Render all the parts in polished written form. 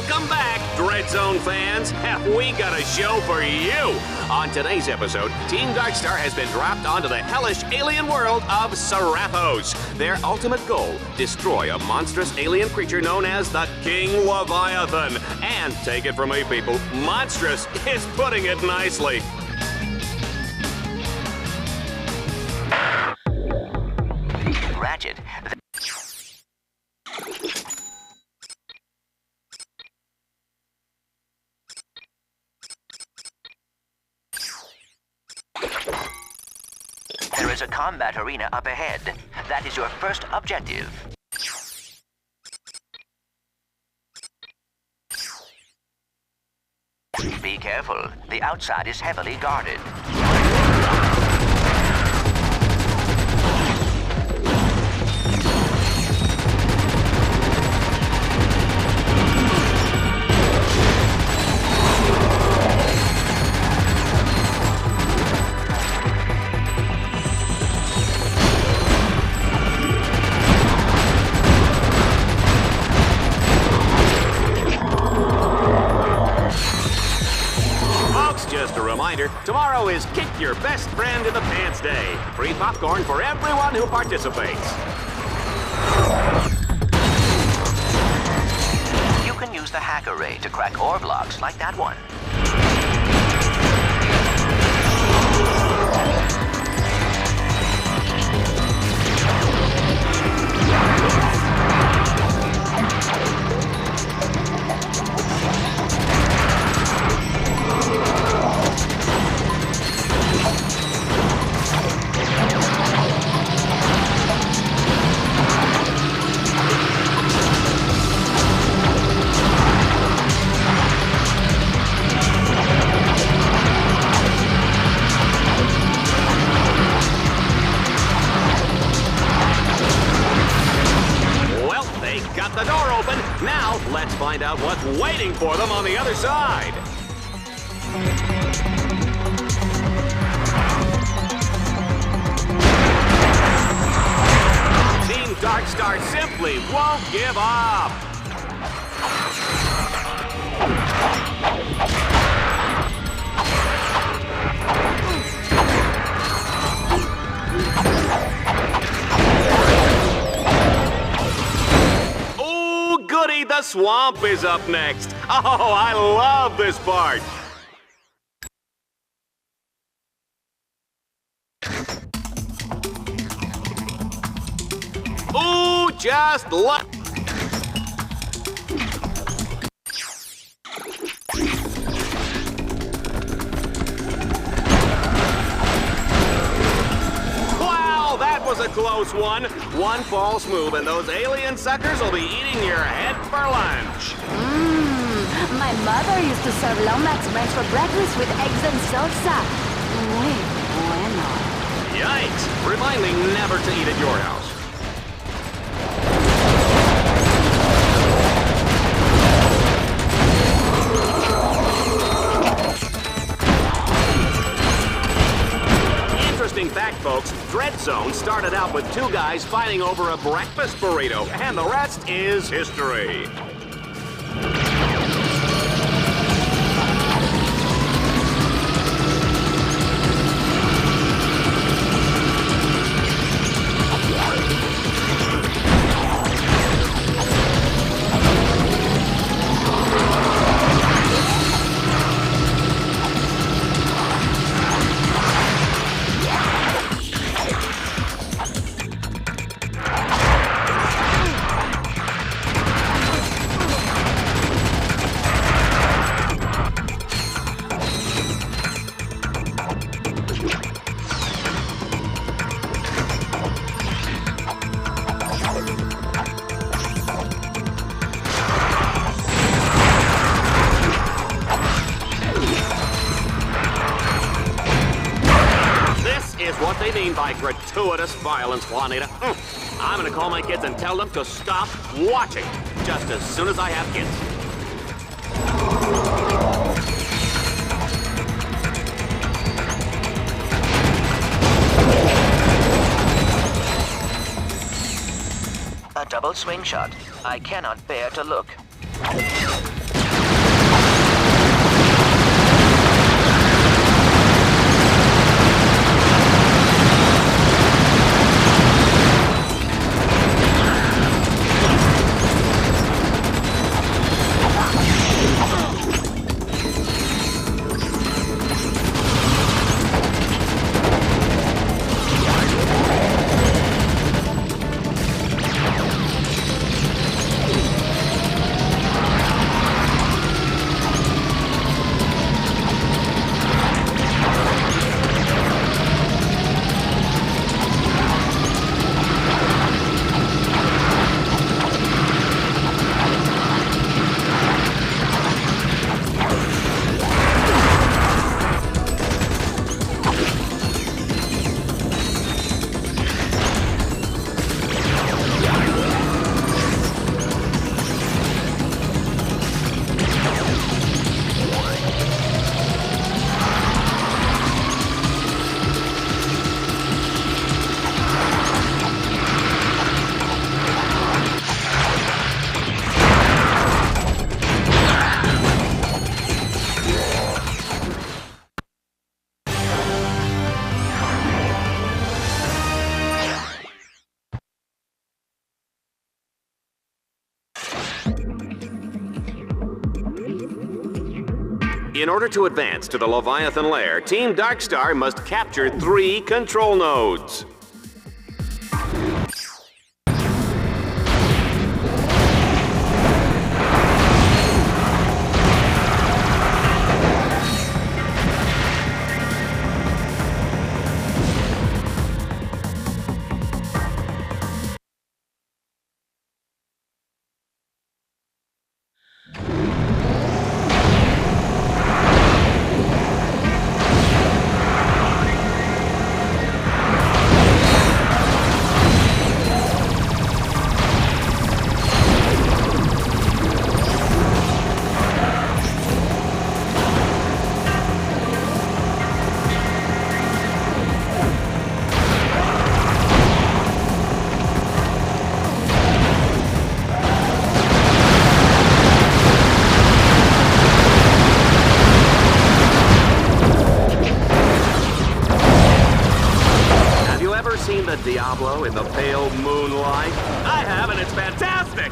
Welcome back, Dread Zone fans. Have we got a show for you? On today's episode, Team Darkstar has been dropped onto the hellish alien world of Seraphos. Their ultimate goal, destroy a monstrous alien creature known as the King Leviathan. And take it from me, people, monstrous is putting it nicely. Ratchet. There is a combat arena up ahead. That is your first objective. Be careful. The outside is heavily guarded. Just a reminder, tomorrow is Kick Your Best Friend in the Pants Day. Free popcorn for everyone who participates. You can use the hack array to crack ore blocks like that one. Got the door open. Now, let's find out what's waiting for them on the other side. Team Darkstar simply won't give up. Goody, the swamp is up next. Oh, I love this part. Ooh, just look. That was a close one. One false move and those alien suckers will be eating your head for lunch. My mother used to serve Lomax branch for breakfast with eggs and salsa. Muy bueno. Yikes. Remind me never to eat at your house. Interesting fact, folks, Dread Zone started out with two guys fighting over a breakfast burrito, and the rest is history. What they mean by gratuitous violence, Juanita. I'm gonna call my kids and tell them to stop watching just as soon as I have kids. A double swing shot. I cannot bear to look. In order to advance to the Leviathan lair, Team Darkstar must capture 3 control nodes. Seen the Diablo in the pale moonlight? I have, and it's fantastic!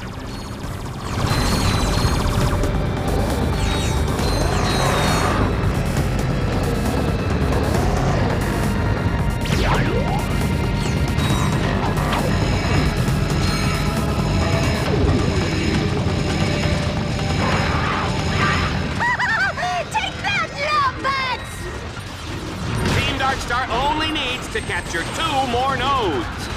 Take that, Lambats! Team Darkstar only needs to capture 2 more nodes.